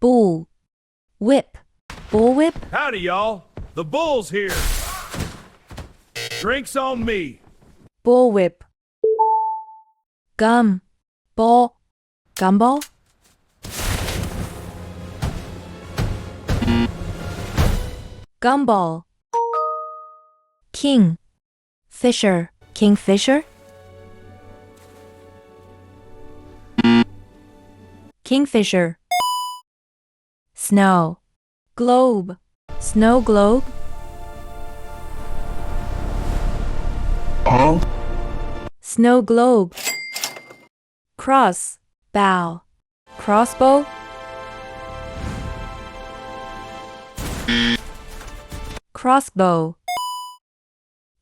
bull, whip, bullwhip, Howdy, y'all. The bull's here. Drinks on me. bullwhip, gum, ball, gumball, gumball, king, fisher, kingfisher, kingfisher, snow, globe, snow globe, snow globe, cross, bow, crossbow, crossbow,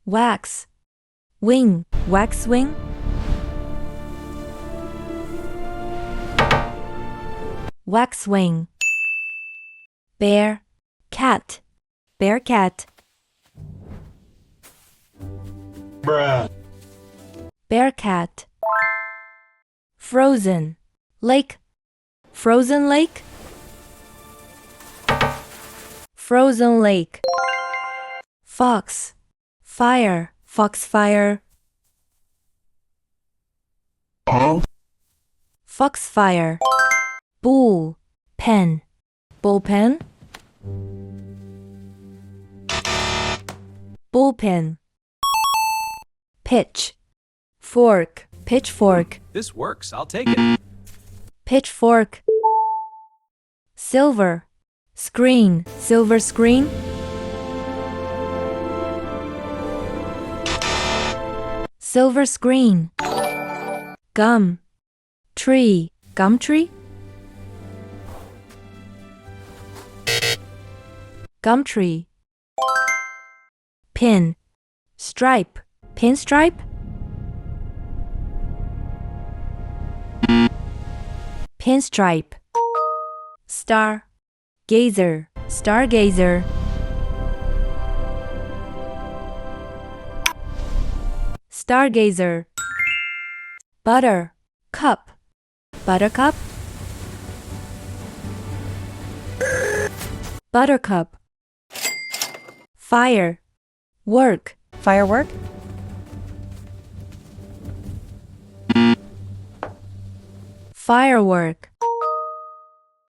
wax, wing, wax wing, wax wing, bear, cat, bear cat, Bruh. bear cat, frozen, lake, frozen lake, frozen lake, fox, fire, foxfire, foxfire, bull, pen, bullpen, bullpen, pitch, fork, pitchfork, This works. I'll take it. pitchfork, silver, screen, silver screen, silver screen, gum, tree, gum tree, gum tree, pin, stripe, pinstripe, pinstripe, star, gazer, stargazer, stargazer, butter, cup, buttercup, buttercup, fire, work, firework, firework,